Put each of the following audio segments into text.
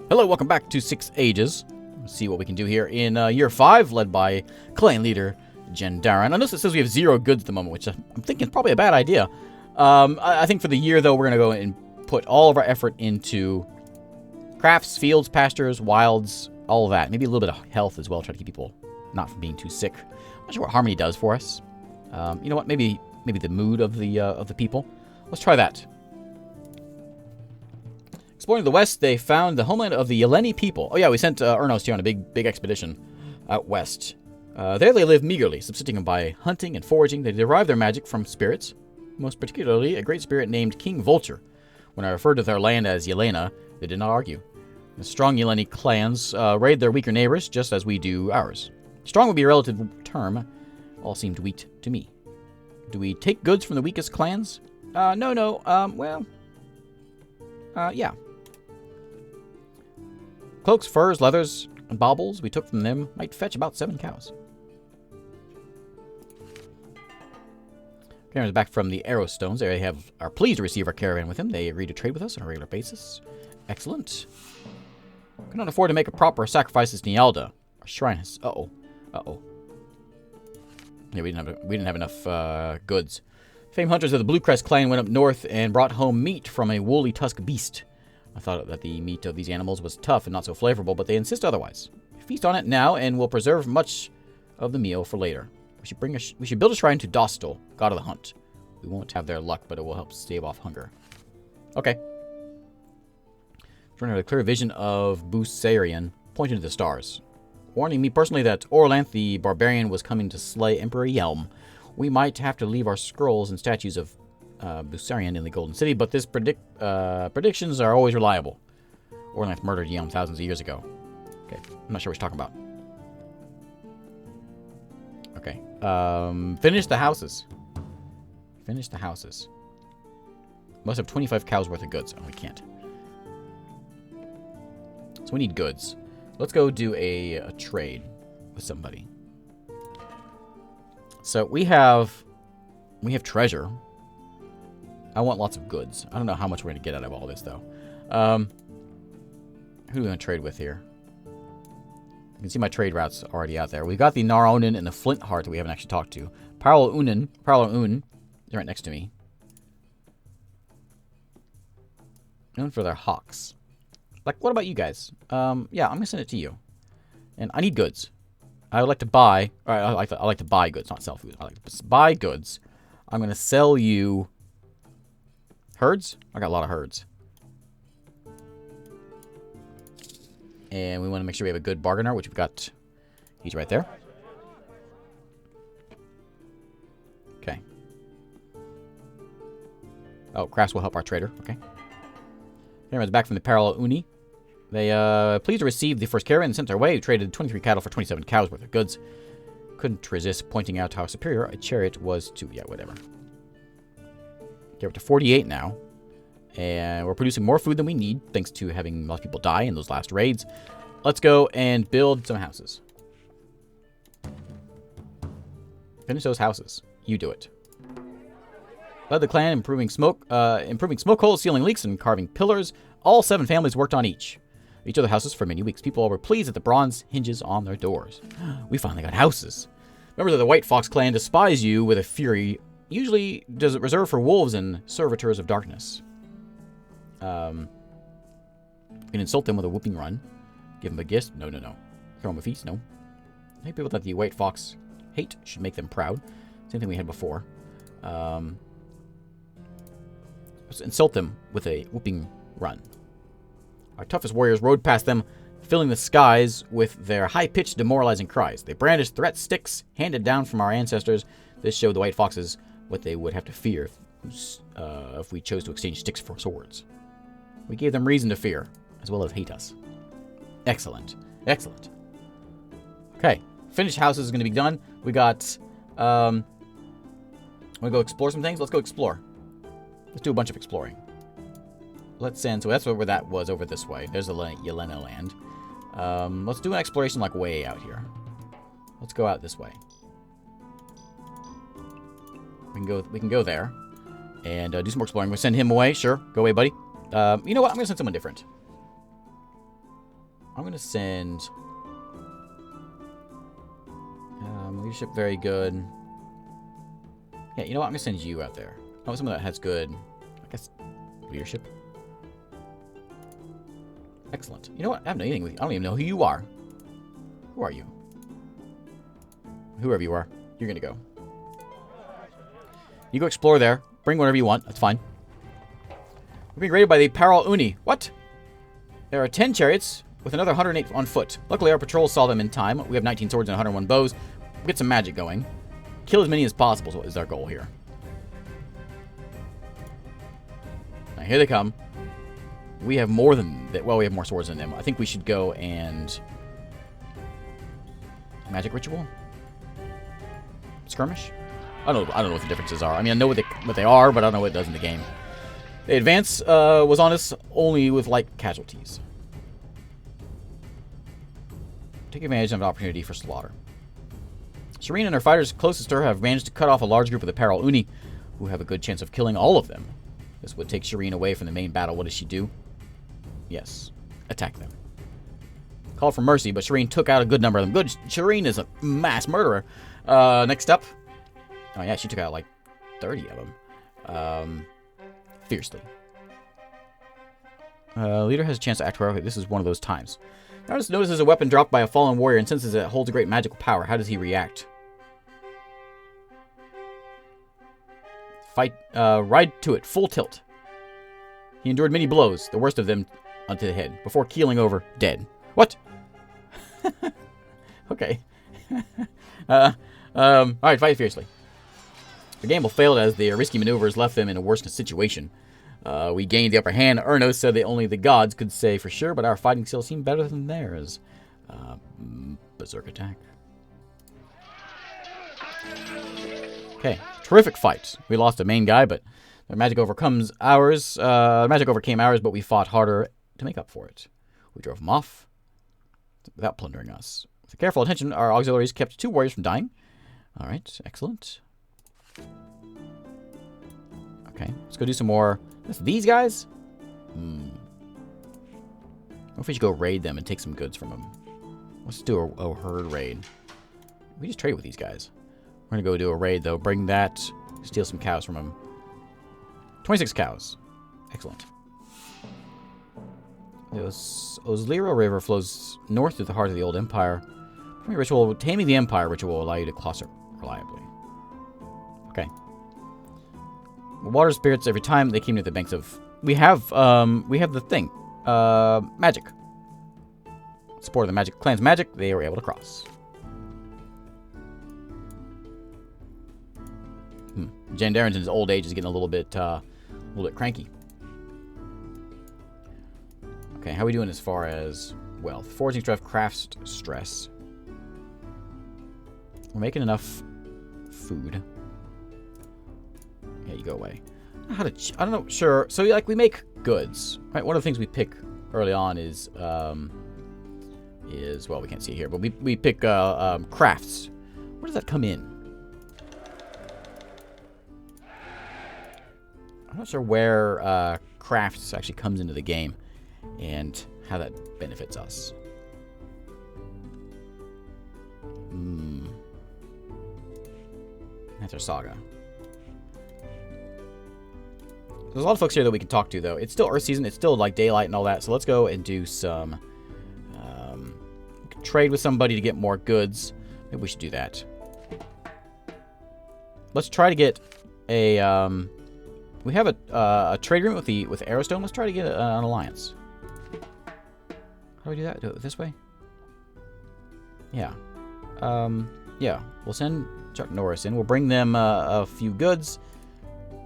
Hello, welcome back to 6 Ages. Let's see what we can do here in year 5, led by clan leader Jendarin. I notice it says we have 0 goods at the moment, which I'm thinking is probably a bad idea. I think for the year, though, we're going to go and put all of our effort into crafts, fields, pastures, wilds, all of that. Maybe a little bit of health as well, try to keep people not from being too sick. I'm not sure what harmony does for us. You know what? Maybe the mood of the people. Let's try that. Exploring the west, they found the homeland of the Yeleni people. Oh yeah, we sent Ernos here on a big expedition out west. There they live meagerly, subsisting by hunting and foraging. They derive their magic from spirits, most particularly a great spirit named King Vulture. When I referred to their land as Yelena, they did not argue. The strong Yeleni clans raid their weaker neighbors, just as we do ours. Strong would be a relative term. All seemed weak to me. Do we take goods from the weakest clans? No. Yeah. Cloaks, furs, leathers, and baubles we took from them might fetch about 7 cows. Caravans back from the Arrow Stones. They are pleased to receive our caravan with them. They agree to trade with us on a regular basis. Excellent. Cannot afford to make a proper sacrifices to Nialda. Our shrine has... Uh-oh. Yeah, we didn't have enough goods. Famed hunters of the Blue Crest clan went up north and brought home meat from a woolly tusk beast. I thought that the meat of these animals was tough and not so flavorful, but they insist otherwise. Feast on it now, and we'll preserve much of the meal for later. We should build a shrine to Dostal, god of the hunt. We won't have their luck, but it will help stave off hunger. Okay. Trying to have a clear vision of Busarian, pointing to the stars. Warning me personally that Orlanth the barbarian was coming to slay Emperor Yelm. We might have to leave our scrolls and statues of Busarian in the Golden City, but this predictions are always reliable. Orlanth murdered Yelm thousands of years ago. Okay, I'm not sure what he's talking about. Okay, finish the houses. Finish the houses. Must have 25 cows worth of goods. Oh, we can't. So we need goods. Let's go do a trade with somebody. So we have treasure. I want lots of goods. I don't know how much we're going to get out of all this, though. Who are we going to trade with here? You can see my trade routes already out there. We've got the Naronin and the Flint Heart that we haven't actually talked to. Parallel Un, they're right next to me. Known for their hawks. Like, what about you guys? Yeah, I'm going to send it to you. And I need goods. I would like to buy... I like to buy goods, not sell food. I like to buy goods. I'm going to sell you... herds? I got a lot of herds. And we want to make sure we have a good bargainer, which we've got. He's right there. Okay. Oh, crafts will help our trader. Okay. Caravan's back from the Parallel Uni. They pleased to receive the first caravan and sent our way. We traded 23 cattle for 27 cows worth of goods. Couldn't resist pointing out how superior a chariot was to... Yeah, whatever. Okay, we're to 48 now. And we're producing more food than we need, thanks to having lots of people die in those last raids. Let's go and build some houses. Finish those houses. You do it. Led the clan improving smoke holes, sealing leaks, and carving pillars. All 7 families worked on each of the houses for many weeks. People were pleased at the bronze hinges on their doors. We finally got houses. Members of the White Fox clan despise you with a fury usually reserved for wolves and servitors of darkness. You can insult them with a whooping run. Give them a gift. No. Throw them a feast. No. I hate people that the White Fox hate. Should make them proud. Same thing we had before. Insult them with a whooping run. Our toughest warriors rode past them, filling the skies with their high-pitched, demoralizing cries. They brandished threat sticks handed down from our ancestors. This showed the White Foxes what they would have to fear if we chose to exchange sticks for swords. We gave them reason to fear, as well as hate us. Excellent. Excellent. Okay. Finished houses is going to be done. We got... want to go explore some things? Let's go explore. Let's do a bunch of exploring. Let's send... So that's where that was, over this way. There's the Yelena land. Let's do an exploration, like, way out here. Let's go out this way. We can go there. And do some more exploring. We'll send him away. Sure. Go away, buddy. You know what? I'm going to send someone different. I'm going to send... leadership, very good. Yeah, you know what? I'm going to send you out there. Oh, someone that has good, I guess, leadership. Excellent. You know what? I haven't done anything with you. I don't even know who you are. Who are you? Whoever you are, you're going to go. You go explore there. Bring whatever you want. That's fine. We're being raided by the Paral Uni. What? There are 10 chariots with another 108 on foot. Luckily, our patrol saw them in time. We have 19 swords and 101 bows. We'll get some magic going. Kill as many as possible is our goal here. Now, here they come. We have more than... Well, we have more swords than them. I think we should go and... Magic ritual? Skirmish? I don't know what the differences are. I mean, I know what they are, but I don't know what it does in the game. The advance was on us only with light casualties. Take advantage of an opportunity for slaughter. Shireen and her fighters closest to her have managed to cut off a large group of the Paral Uni, who have a good chance of killing all of them. This would take Shireen away from the main battle. What does she do? Yes. Attack them. Called for mercy, but Shireen took out a good number of them. Good. Shireen is a mass murderer. Next up. Oh, yeah, she took out like 30 of them. Fiercely. Leader has a chance to act heroically. This is one of those times. Artist notices a weapon dropped by a fallen warrior and senses it holds a great magical power. How does he react? Fight. Ride to it. Full tilt. He endured many blows, the worst of them onto the head, before keeling over, dead. What? Okay. Alright, fight fiercely. The gamble failed as the risky maneuvers left them in a worse situation. We gained the upper hand. Ernos said that only the gods could say for sure, but our fighting skills seemed better than theirs. Berserk attack. Okay, terrific fight. We lost a main guy, but their magic overcomes ours. Magic overcame ours, but we fought harder to make up for it. We drove them off without plundering us. With careful attention, our auxiliaries kept 2 warriors from dying. All right, excellent. Okay, let's go do some more. These guys? What if we should go raid them and take some goods from them? Let's do a herd raid. We just trade with these guys. We're going to go do a raid, though. Bring that. Steal some cows from them. 26 cows. Excellent. The Oslira River flows north through the heart of the old empire. Taming the empire ritual will allow you to cross it reliably. Okay. Water spirits, every time they came to the banks of... We have the thing. Magic. Support the magic clan's magic, they were able to cross. Jandarin in his old age is getting a little bit cranky. Okay, how are we doing as far as wealth? Foraging stress, craft stress. We're making enough food. Yeah, you go away. I don't know. Sure. So like we make goods, right? One of the things we pick early on is well, we can't see it here, but we pick crafts. Where does that come in? I'm not sure where crafts actually comes into the game and how that benefits us. That's our saga. There's a lot of folks here that we can talk to, though. It's still Earth season. It's still like daylight and all that. So let's go and do some trade with somebody to get more goods. Maybe we should do that. Let's try to get a. We have a trade agreement with Aerostone. Let's try to get an alliance. How do we do that? Do it this way? Yeah. Yeah. We'll send Chuck Norris in. We'll bring them a few goods.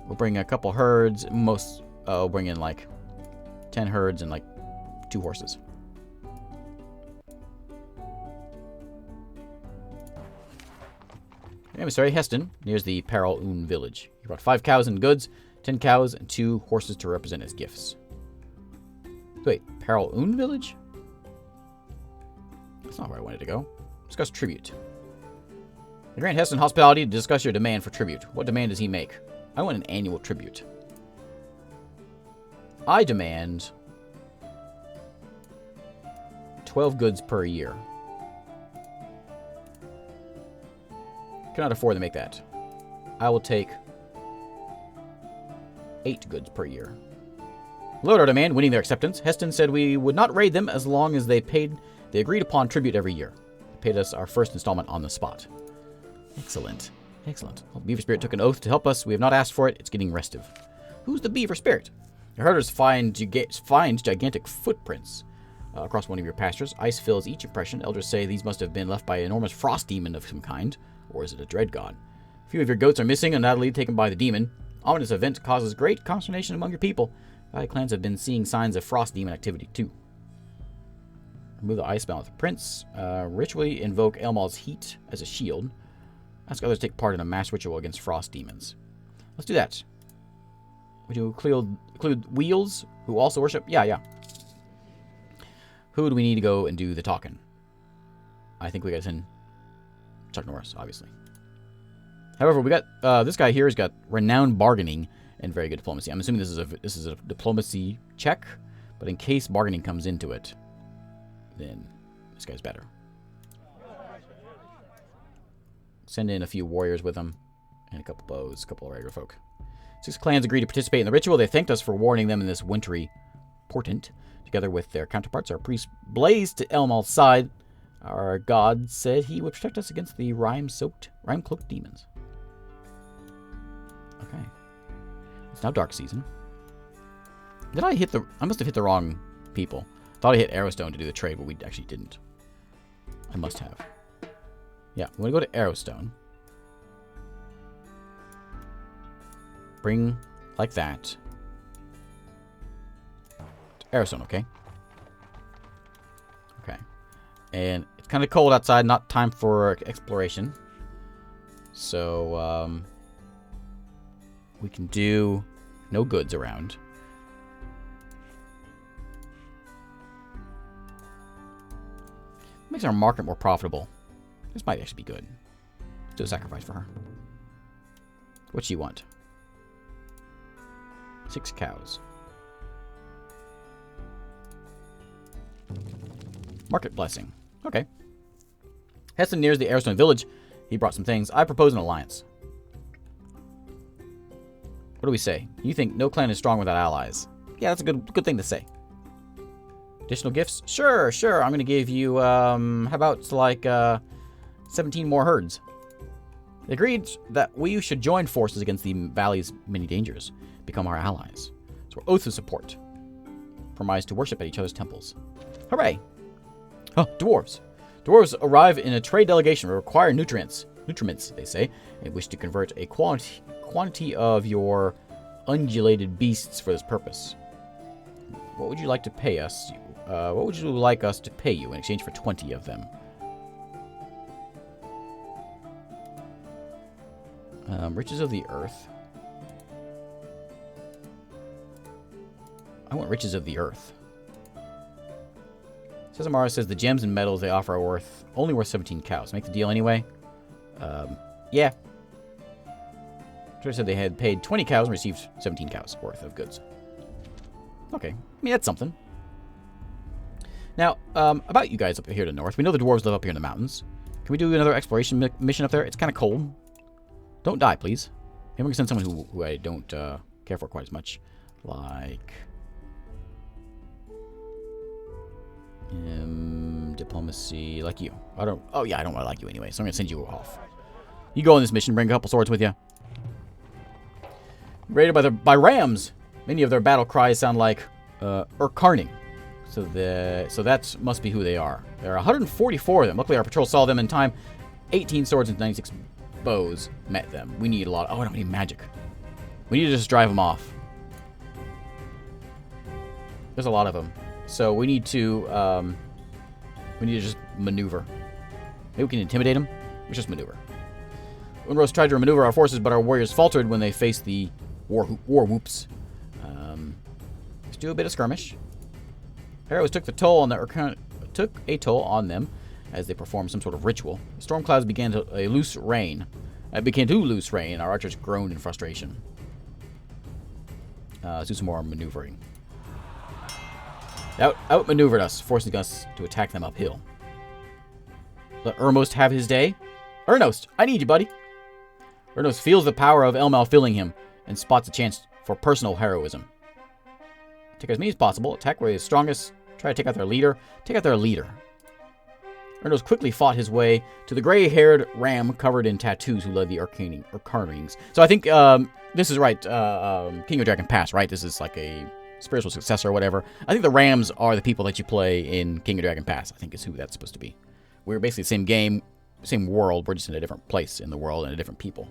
We'll bring a couple herds. We'll bring in like 10 herds and like 2 horses. Emissary Heston, near the Paral Un village. He brought 5 cows and goods, 10 cows, and 2 horses to represent as gifts. Wait, Paral Un village? That's not where I wanted to go. Discuss tribute. I grant Heston hospitality to discuss your demand for tribute. What demand does he make? I want an annual tribute. I demand 12 goods per year. Cannot afford to make that. I will take 8 goods per year. Lowered our demand, winning their acceptance. Heston said we would not raid them as long as they paid the agreed upon tribute every year. They paid us our first installment on the spot. Excellent. Excellent. Well, Beaver Spirit took an oath to help us. We have not asked for it. It's getting restive. Who's the Beaver Spirit? Your herders find gigantic footprints across one of your pastures. Ice fills each impression. Elders say these must have been left by an enormous frost demon of some kind. Or is it a dread god? A few of your goats are missing, undoubtedly taken by the demon. Ominous event causes great consternation among your people. Valley clans have been seeing signs of frost demon activity too. Remove the ice spell with the prince. Ritually invoke Elmal's heat as a shield. Ask others to take part in a mass ritual against frost demons. Let's do that. Would you include Wheels, who also worship? Yeah. Who do we need to go and do the talking? I think we got to send Chuck Norris, obviously. However, we got this guy here has got renowned bargaining and very good diplomacy. I'm assuming this is a diplomacy check, but in case bargaining comes into it, then this guy's better. Send in a few warriors with him and a couple bows, a couple of regular folk. 6 clans agreed to participate in the ritual. They thanked us for warning them in this wintry portent. Together with their counterparts, our priests blazed to Elmal's side. Our god said he would protect us against the rime-cloaked demons. Okay. It's now dark season. Did I hit I must have hit the wrong people. Thought I hit Arrowstone to do the trade, but we actually didn't. I must have. Yeah, we're going to go to Arrowstone. Bring like that. Arrowstone, okay? Okay. And it's kind of cold outside, not time for exploration. So, we can do no goods around. Makes our market more profitable. This might actually be good. Let's do a sacrifice for her. What do you want? 6 cows. Market blessing. Okay. Heston nears the Arrowstone village. He brought some things. I propose an alliance. What do we say? You think no clan is strong without allies? Yeah, that's a good thing to say. Additional gifts? Sure. I'm going to give you, how about like 17 more herds. They agreed that we should join forces against the valley's many dangers. Become our allies. So we're oaths of support. Promise to worship at each other's temples. Hooray! Oh, dwarves. Dwarves arrive in a trade delegation. We require nutriments, they say, and wish to convert a quantity of your ungulated beasts for this purpose. What would you like to pay us? What would you like us to pay you in exchange for 20 of them? Riches of the earth. I want riches of the earth. Cessamara says the gems and metals they offer are only worth 17 cows. Make the deal anyway. Yeah. Trader said they had paid 20 cows and received 17 cows worth of goods. Okay. I mean, that's something. Now, about you guys up here to the north. We know the dwarves live up here in the mountains. Can we do another exploration mission up there? It's kind of cold. Don't die, please. Maybe we can send someone who I don't care for quite as much. Like... diplomacy, like you. I don't really like you anyway, so I'm going to send you off. You go on this mission, bring a couple swords with you. Raided by rams. Many of their battle cries sound like Urkarning. So that must be who they are. There are 144 of them. Luckily, our patrol saw them in time. 18 swords and 96 bows met them. We need a lot. Oh, I don't need magic. We need to just drive them off. There's a lot of them. So we need to just maneuver. Maybe we can intimidate them. Let's just maneuver. Windrose tried to maneuver our forces, but our warriors faltered when they faced the war whoops. Let's do a bit of skirmish. Arrows took a toll on them as they performed some sort of ritual. The storm clouds began to loose rain. Our archers groaned in frustration. Let's do some more maneuvering. outmaneuvered us, forcing us to attack them uphill. Let Ermost have his day. Ernost, I need you, buddy. Ernost feels the power of Elmal filling him and spots a chance for personal heroism. Take as many as possible. Attack where he is strongest. Try to take out their leader. Take out their leader. Ernos quickly fought his way to the gray-haired ram covered in tattoos who led the Arcanings. So I think this is right. King of Dragon Pass, right? This is like a spiritual successor or whatever. I think the rams are the people that you play in King of Dragon Pass. I think is who that's supposed to be. We're basically the same game, same world. We're just in a different place in the world and a different people.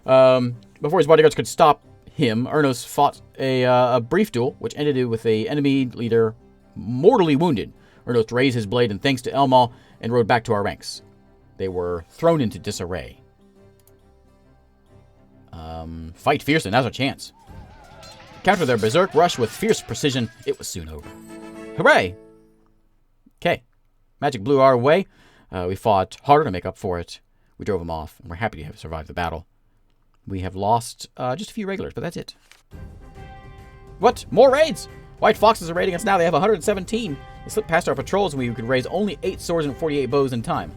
Before his bodyguards could stop him, Ernos fought a brief duel, which ended with the enemy leader mortally wounded. Ernos raised his blade in thanks to Elmal and rode back to our ranks. They were thrown into disarray. Fight fiercely, now's our chance. Counter their berserk rush with fierce precision. It was soon over. Hooray! Okay. Magic blew our way. We fought harder to make up for it. We drove them off, and we're happy to have survived the battle. We have lost just a few regulars, but that's it. What? More raids? White Foxes are raiding us now. They have 117. They slipped past our patrols, and we could raise only 8 swords and 48 bows in time.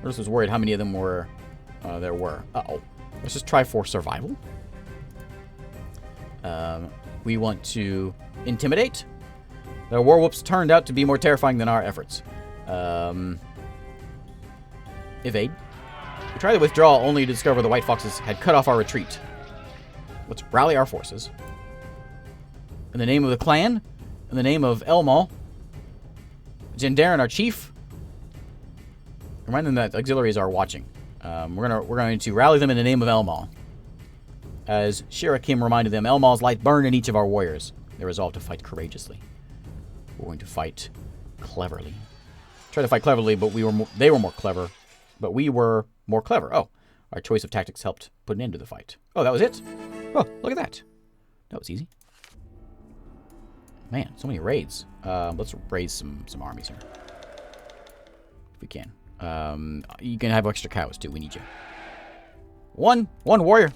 I just was worried how many of them were there were. Uh-oh. Let's just try for survival. We want to intimidate. The war whoops turned out to be more terrifying than our efforts. Evade. We tried to withdraw only to discover the White Foxes had cut off our retreat. Let's rally our forces. In the name of the clan, in the name of Elmal, Jendaren, our chief. Remind them that auxiliaries are watching. We're going to rally them in the name of Elmal. As Shirakim reminded them, Elmal's light burned in each of our warriors. They resolved to fight courageously. We're going to fight cleverly. Try to fight cleverly, but they were more clever. But we were more clever. Oh, our choice of tactics helped put an end to the fight. Oh, that was it? Oh, look at that. That was easy. Man, so many raids. Let's raise some armies here. If we can. You can have extra cows, too. We need you. One warrior.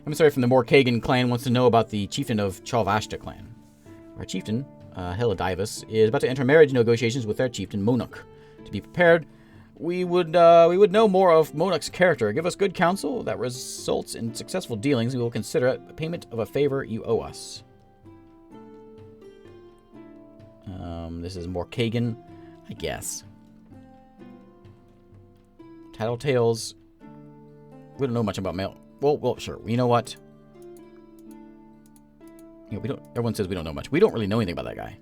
I'm sorry from the Morkagan clan wants to know about the chieftain of Chalvashta clan. Our chieftain, Helidivus, is about to enter marriage negotiations with their chieftain, Monuk. To be prepared, we would know more of Monuk's character. Give us good counsel that results in successful dealings. We will consider it a payment of a favor you owe us. This is Morkagan, I guess. Tattletales. We don't know much about male. Well, sure. You know what? You know, we don't. Everyone says we don't know much. We don't really know anything about that guy.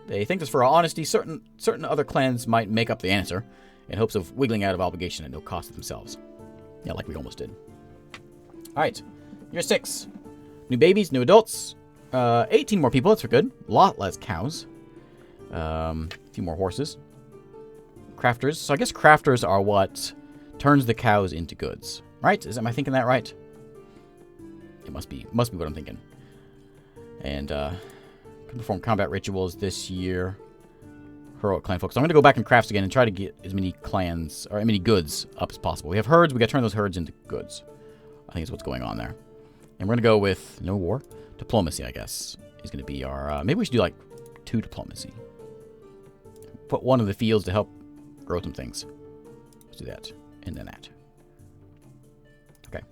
They thanked us for our honesty. Certain other clans might make up the answer in hopes of wiggling out of obligation at no cost to themselves. Yeah, like we almost did. All right, year 6. New babies, new adults. 18 more people. That's good. A lot less cows. A few more horses. Crafters. So I guess crafters are what turns the cows into goods, right? Am I thinking that right? It must be what I'm thinking. And can perform combat rituals this year. Heroic clan folks. So I'm going to go back and crafts again and try to get as many clans or as many goods up as possible. We have herds. We got to turn those herds into goods. I think is what's going on there. And we're going to go with no war. Diplomacy, I guess, is going to be our... maybe we should do, like, 2 diplomacy. Put 1 in the fields to help grow some things. Let's do that. And then that. Okay.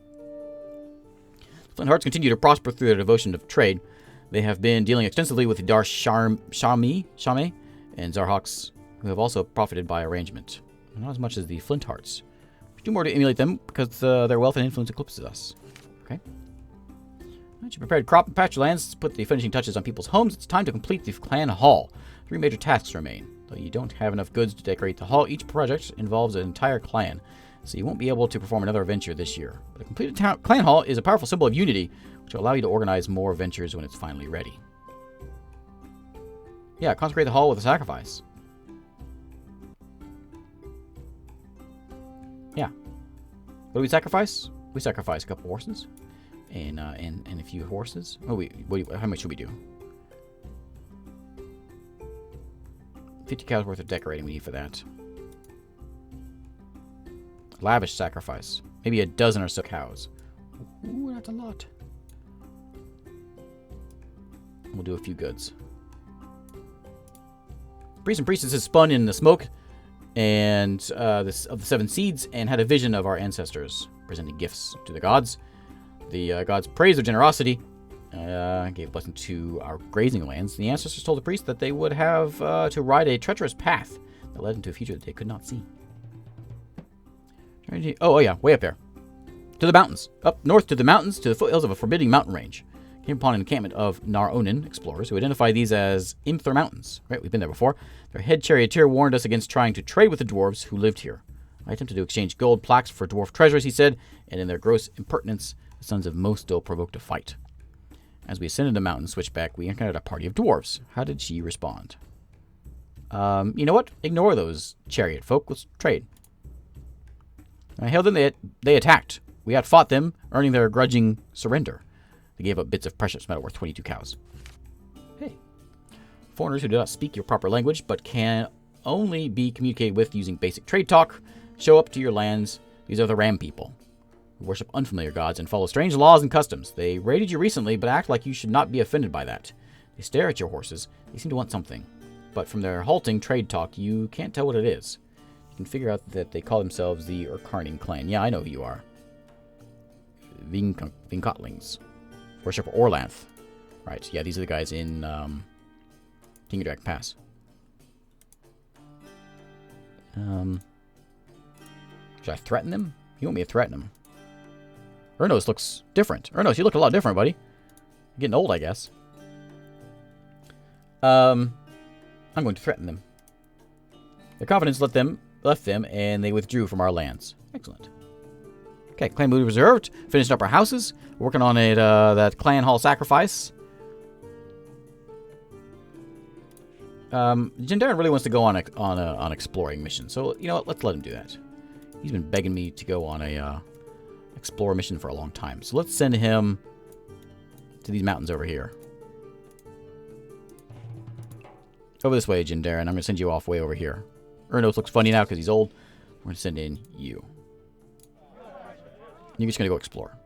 Flint Hearts continue to prosper through their devotion to trade. They have been dealing extensively with the Dar Shame and Zarhawks, who have also profited by arrangement. Not as much as the Flint Hearts. We do more to emulate them because their wealth and influence eclipses us. Okay. Once you prepared crop and pasture lands to put the finishing touches on people's homes, it's time to complete the clan hall. 3 major tasks remain. Though you don't have enough goods to decorate the hall, each project involves an entire clan, so you won't be able to perform another venture this year. But a completed clan hall is a powerful symbol of unity, which will allow you to organize more ventures when it's finally ready. Yeah, consecrate the hall with a sacrifice. Yeah. What do we sacrifice? We sacrifice a couple horses. And a few horses. Oh, how much should we do? 50 cows worth of decorating we need for that. Lavish sacrifice. Maybe a dozen or so cows. Ooh, that's a lot. We'll do a few goods. Priests and priestesses spun in the smoke and of the 7 seeds and had a vision of our ancestors presenting gifts to the gods. The gods praised their generosity, gave a blessing to our grazing lands. The ancestors told the priests that they would have to ride a treacherous path that led into a future that they could not see. Oh yeah, way up there. To the mountains. Up north to the mountains, to the foothills of a forbidding mountain range. Came upon an encampment of Nar-Onin explorers who identified these as Imthar Mountains. Right, we've been there before. Their head charioteer warned us against trying to trade with the dwarves who lived here. I attempted to exchange gold plaques for dwarf treasures, he said, and in their gross impertinence, the sons of Mostil provoked a fight. As we ascended the mountain switchback, we encountered a party of dwarves. How did she respond? You know what? Ignore those chariot folk. Let's trade. I hailed them. They attacked. We outfought them, earning their grudging surrender. They gave up bits of precious metal worth 22 cows. Hey. Foreigners who do not speak your proper language, but can only be communicated with using basic trade talk, show up to your lands. These are the Ram people, who worship unfamiliar gods and follow strange laws and customs. They raided you recently, but act like you should not be offended by that. They stare at your horses. They seem to want something. But from their halting trade talk, you can't tell what it is. You can figure out that they call themselves the Urkarning clan. Yeah, I know who you are. Vinkotlings. Worship Orlanth. Right, yeah, these are the guys in Tingadrag Pass. Should I threaten them? You want me to threaten them? Ernos looks different. Ernos, you look a lot different, buddy. You're getting old, I guess. I'm going to threaten them. Their confidence left them, and they withdrew from our lands. Excellent. Okay, clan mood reserved. Finished up our houses. We're working on that clan hall sacrifice. Jindaren really wants to go on an exploring mission, so you know what? Let's let him do that. He's been begging me to go on a explorer mission for a long time, so let's send him to these mountains over here. Over this way, Jindaren. I'm going to send you off way over here. Ernos looks funny now because he's old. We're going to send in you. You're just going to go explore.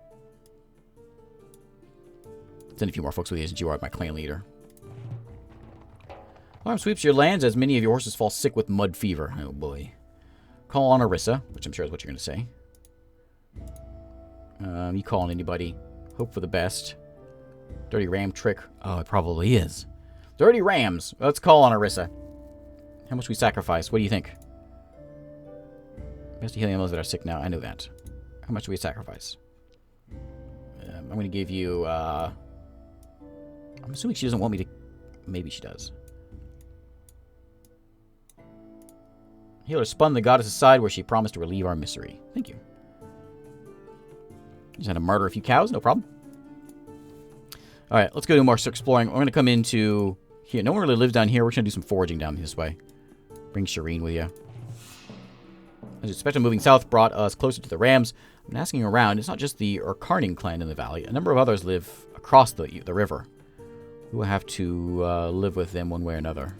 Send a few more folks with you since you are my clan leader. Alarm sweeps your lands as many of your horses fall sick with mud fever. Oh boy. Call on Orissa, which I'm sure is what you're going to say. You call on anybody. Hope for the best. Dirty ram trick. Oh, it probably is. Dirty rams. Let's call on Orissa. How much we sacrifice? What do you think? Best healing those that are sick now. I know that. How much do we sacrifice? I'm going to give you... I'm assuming she doesn't want me to... Maybe she does. Healer spun the goddess aside where she promised to relieve our misery. Thank you. Just had to murder a few cows. No problem. Alright, let's go do more exploring. We're going to come into... Here. No one really lives down here. We're going to do some foraging down this way. Bring Shireen with you. As expected, moving south brought us closer to the Rams. I've been asking around. It's not just the Urkarning clan in the valley. A number of others live across the river. We will have to live with them one way or another.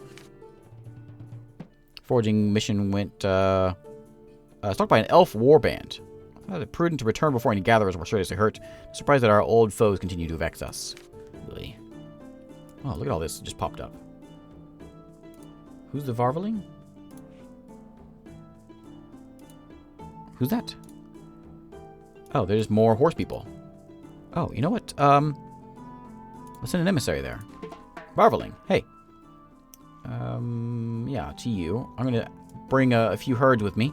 Foraging mission went stalked by an elf warband. I thought it prudent to return before any gatherers were seriously hurt. Surprised that our old foes continue to vex us. Really. Oh, look at all this. It just popped up. Who's the Varveling? Who's that? Oh, there's more horse people. Oh, you know what? Let's send an emissary there. Varveling, hey. Yeah, to you. I'm going to bring a few herds with me.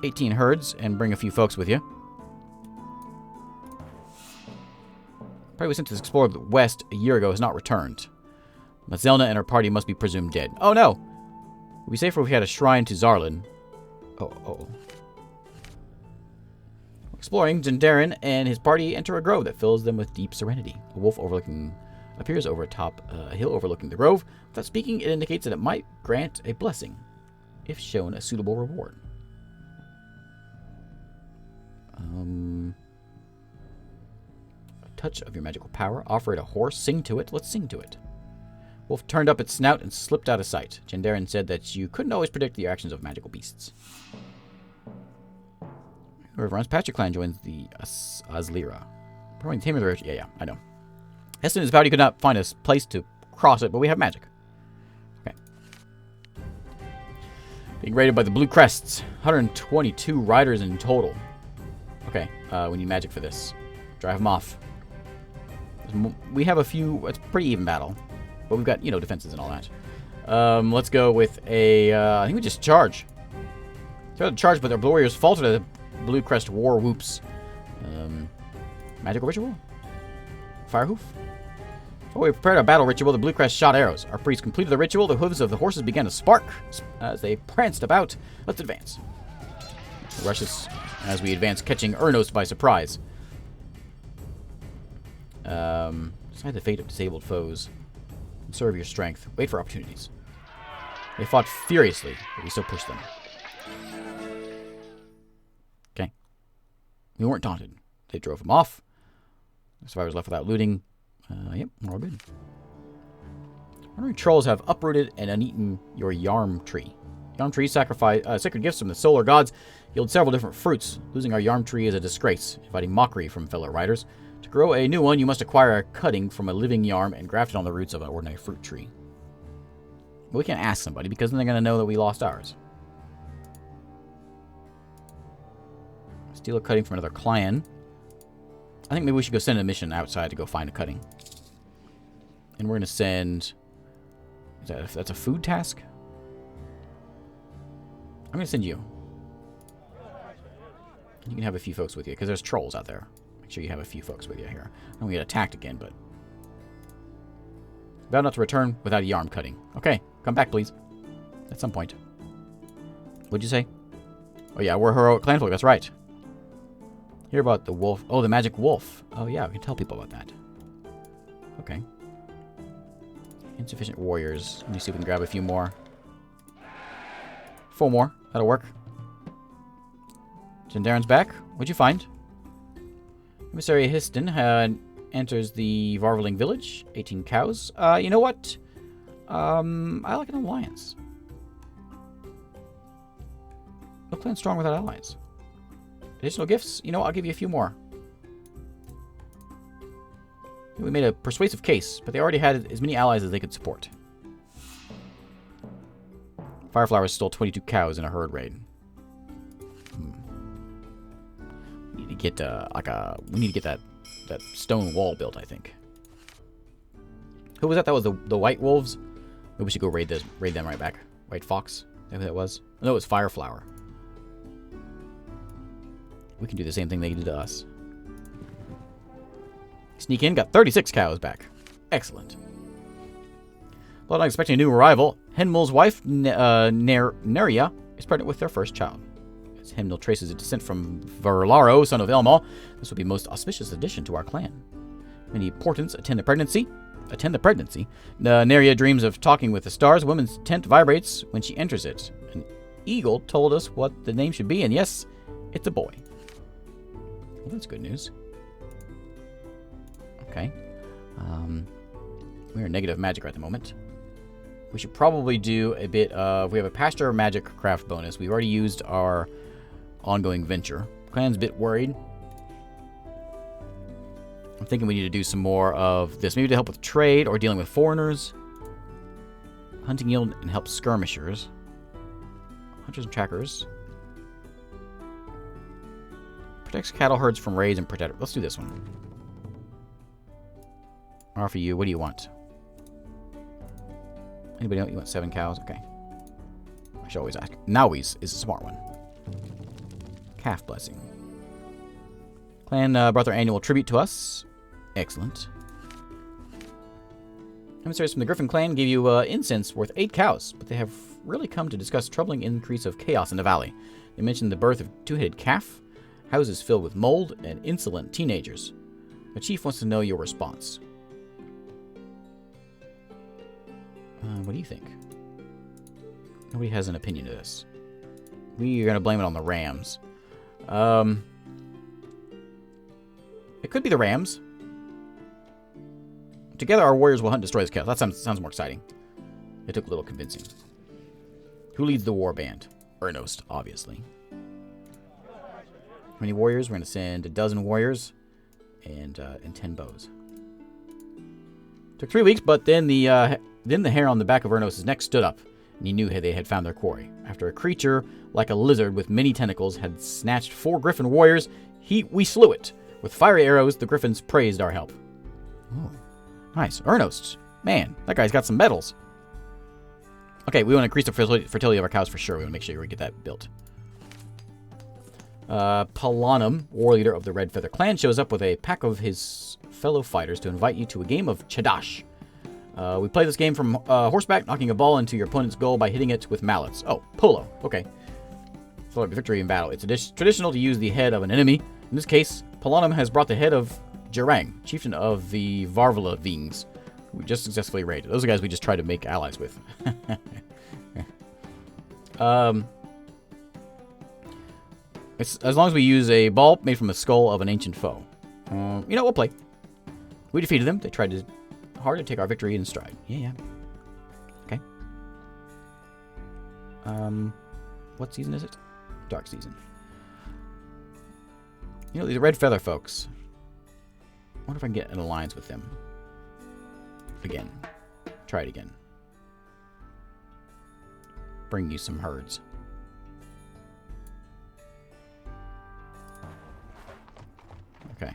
18 herds, and bring a few folks with you. Party we sent to explore the west a year ago has not returned. Mazelna and her party must be presumed dead. Oh no! It would be safer if we had a shrine to Zarlin. Oh. Exploring, Jindaren and his party enter a grove that fills them with deep serenity. A wolf appears over atop a hill overlooking the grove. Without speaking, it indicates that it might grant a blessing, if shown a suitable reward. A touch of your magical power. Offer it a horse. Sing to it. Let's sing to it. Wolf turned up its snout and slipped out of sight. Jindaren said that you couldn't always predict the actions of magical beasts. Whoever runs past your clan joins the Azlira. Probably the tamer of the... Yeah, I know. Heston and his party could not find a place to cross it, but we have magic. Okay. Being raided by the Blue Crests. 122 riders in total. Okay, we need magic for this. Drive them off. We have a few... It's a pretty even battle. But we've got, you know, defenses and all that. Let's go with a... I think we just charge. Started to charge, but their warriors faltered at the Blue Crest war whoops. Magical ritual? Fire hoof? While we prepared our battle ritual, the Blue Crest shot arrows. Our priest completed the ritual. The hooves of the horses began to spark as they pranced about. Let's advance. Rush us as we advance, catching Ernos by surprise. Decide the fate of disabled foes. Conserve your strength. Wait for opportunities. They fought furiously, but we still pushed them. Okay. We weren't daunted. They drove them off. The survivors left without looting. Yep, we're all good. Wandering trolls have uprooted and uneaten your yarm tree. Yarm trees sacrifice sacred gifts from the solar gods yield several different fruits. Losing our yarm tree is a disgrace, inviting mockery from fellow riders. To grow a new one, you must acquire a cutting from a living yarm and graft it on the roots of an ordinary fruit tree. But we can't ask somebody because then they're going to know that we lost ours. Steal a cutting from another clan. I think maybe we should go send a mission outside to go find a cutting. And we're going to send... That's a food task? I'm going to send you. You can have a few folks with you, because there's trolls out there. Make sure you have a few folks with you here. I don't get attacked again, but... Vow not to return without a yarm cutting. Okay, come back, please. At some point. What'd you say? Oh yeah, we're heroic clanfolk, that's right. Hear about the wolf. Oh, the magic wolf. Oh yeah, we can tell people about that. Okay. Insufficient warriors. Let me see if we can grab a few more. 4 more. That'll work. Gendaron's back. What'd you find? Emissary Histon enters the Varveling village. 18 cows. You know what? I like an alliance. No clan strong without allies. Additional gifts? You know, I'll give you a few more. We made a persuasive case, but they already had as many allies as they could support. Fireflowers stole 22 cows in a herd raid. We need to get we need to get that stone wall built, I think. Who was that? That was the White Wolves. Maybe we should go raid them right back. White Fox. Is that who that was? No, it was Fireflower. We can do the same thing they did to us. Sneak in, got 36 cows back. Excellent. Well, not expecting a new arrival. Henmul's wife, Neria, is pregnant with their first child. As Henmul traces his descent from Verlaro, son of Elmal, this will be a most auspicious addition to our clan. Many portents attend the pregnancy. Neria dreams of talking with the stars. A woman's tent vibrates when she enters it. An eagle told us what the name should be, and yes, it's a boy. Well, that's good news. Okay. We're negative magic at the moment. We should probably do a bit of... We have a pasture magic craft bonus. We've already used our ongoing venture. Clan's a bit worried. I'm thinking we need to do some more of this. Maybe to help with trade or dealing with foreigners. Hunting yield and help skirmishers. Hunters and trackers. Protects cattle herds from raids and protect... Let's do this one. Offer you. What do you want? Anybody know? You want 7 cows? Okay. I should always ask. Nawi's is a smart one. Calf blessing. Clan brought their annual tribute to us. Excellent. Emissaries from the Griffin clan gave you incense worth 8 cows, but they have really come to discuss troubling increase of chaos in the valley. They mentioned the birth of 2-headed calf, houses filled with mold, and insolent teenagers. The chief wants to know your response. What do you think? Nobody has an opinion to this. We are going to blame it on the Rams. It could be the Rams. Together, our warriors will hunt and destroy this cow. That sounds more exciting. It took a little convincing. Who leads the war band? Ernost, obviously. How many warriors? We're going to send 12 warriors and 10 bows. Took 3 weeks, but then the hair on the back of Ernos' neck stood up, and he knew they had found their quarry. After a creature like a lizard with many tentacles had snatched 4 griffin warriors, we slew it. With fiery arrows, the griffins praised our help. Oh, nice. Ernos. Man, that guy's got some medals. Okay, we want to increase the fertility of our cows for sure. We want to make sure we get that built. Palanum, war leader of the Red Feather Clan, shows up with a pack of his fellow fighters to invite you to a game of Chadash. We play this game from horseback, knocking a ball into your opponent's goal by hitting it with mallets. Oh, polo. Okay. So victory in battle. It's traditional to use the head of an enemy. In this case, Palanum has brought the head of Jarang, chieftain of the Varvala Vings, who we just successfully raided. Those are guys we just tried to make allies with. It's as long as we use a ball made from the skull of an ancient foe. We'll play. We defeated them. They tried hard to take our victory in stride. Yeah. Okay. What season is it? Dark season. These Red Feather folks. I wonder if I can get an alliance with them. Again. Try it again. Bring you some herds. Okay.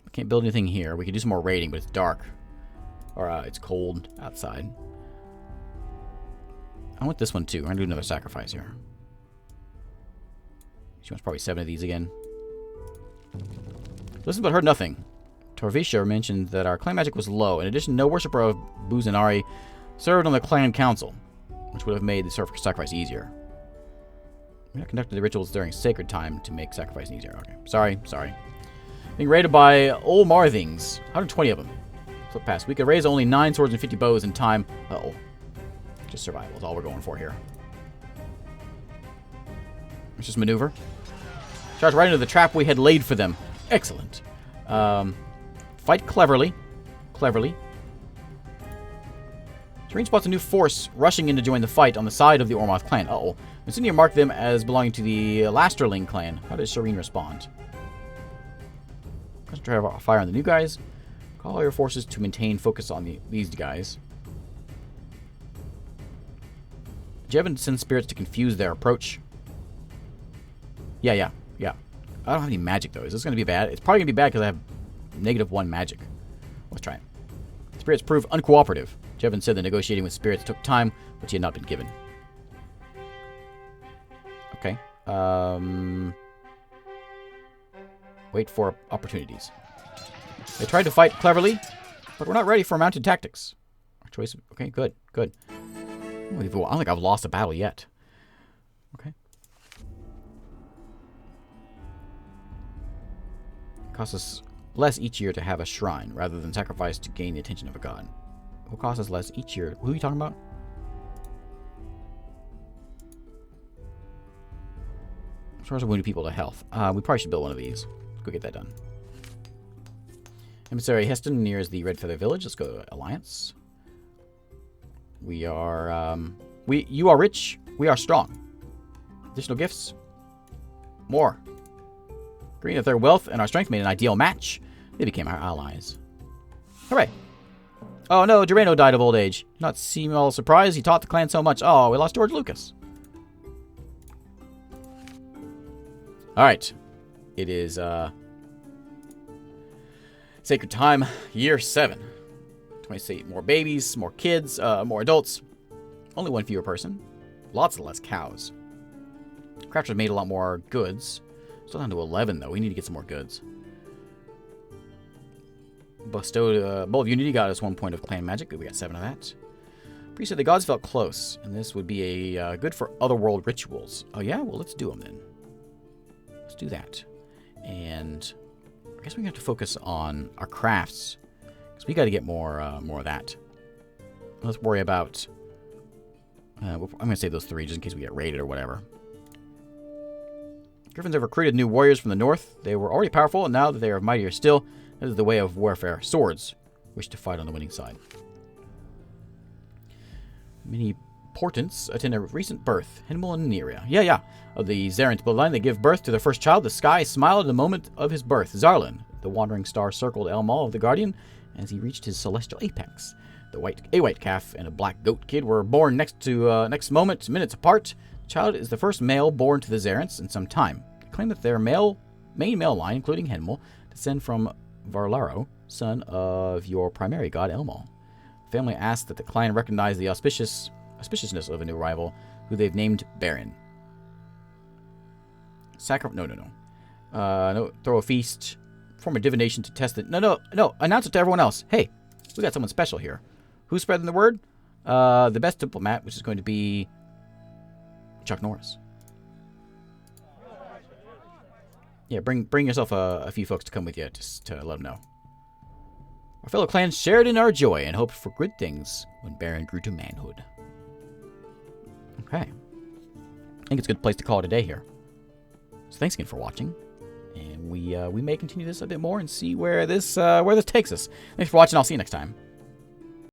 We can't build anything here. We can do some more raiding, but it's dark. Or it's cold outside. I want this one too. We're going to do another sacrifice here. She wants probably 7 of these again. Listen but heard nothing. Torvisha mentioned that our clan magic was low. In addition, no worshipper of Buzanari served on the clan council, which would have made the sacrifice easier. We have conducted the rituals during sacred time to make sacrificing easier. Okay, sorry. Being raided by old Marthings. 120 of them. Flip past. We could raise only 9 swords and 50 bows in time. Uh-oh. Just survival is all we're going for here. Let's just maneuver. Charge right into the trap we had laid for them. Excellent. Fight cleverly. Serene spots a new force rushing in to join the fight on the side of the Ormoth clan. Uh-oh. Mycinia marked them as belonging to the Lasterling clan. How does Serene respond? Concentrate our fire on the new guys. Call all your forces to maintain focus on these guys. Jevon sends spirits to confuse their approach. Yeah. I don't have any magic, though. Is this going to be bad? It's probably going to be bad because I have -1 magic. Let's try it. Spirits prove uncooperative. Jevon said the negotiating with spirits took time, which he had not been given. Okay. Wait for opportunities. They tried to fight cleverly, but we're not ready for mounted tactics. Our choice. Okay, good. I don't think I've lost a battle yet. Okay. It costs us less each year to have a shrine, rather than sacrifice to gain the attention of a god. It will cost us less each year. Who are you talking about? Restores wounded people to health. We probably should build one of these. Let's go get that done. Emissary Heston nears the Red Feather Village. Let's go to Alliance. We are, you are rich. We are strong. Additional gifts. More. Agreeing that their wealth and our strength made an ideal match, they became our allies. Hooray. Oh no, Durano died of old age. Not seem all surprised. He taught the clan so much. Oh, we lost George Lucas. Alright. It is, Sacred Time, year 7. 28 more babies, more kids, more adults. Only 1 fewer person. Lots less cows. Crafters made a lot more goods. Still down to 11, though. We need to get some more goods. Bestowed Bowl of Unity got us 1 point of clan magic. We got 7 of that. Priest said the gods felt close, and this would be a good for otherworld rituals. Oh yeah? Well, let's do them then. Let's do that. And I guess we have to focus on our crafts, because we got to get more of that. Let's worry about... I'm going to save those 3 just in case we get raided or whatever. Griffins have recruited new warriors from the north. They were already powerful, and now that they are mightier still, that is the way of warfare. Swords wish to fight on the winning side. Many portents attend a recent birth. Hinmal and Neria. Yeah. Of the Zarant bloodline, they give birth to their first child. The sky smiled at the moment of his birth. Zarlan, The wandering star circled Elmal of the Guardian as he reached his celestial apex. A white calf and a black goat kid were born minutes apart. The child is the first male born to the Zarents in some time. They claim that their main male line, including Henmel, descend from Varlaro, son of your primary god Elmal. The family asks that the clan recognize the auspiciousness of a new rival, who they've named Baron. Throw a feast, perform a divination to test it. No. Announce it to everyone else. Hey, we got someone special here. Who's spreading the word? The best diplomat, which is going to be Chuck Norris. Yeah, bring yourself a few folks to come with you just to let them know. Our fellow clans shared in our joy and hoped for good things when Baron grew to manhood. Okay. I think it's a good place to call it a day here. So thanks again for watching. And we may continue this a bit more and see where this takes us. Thanks for watching. I'll see you next time.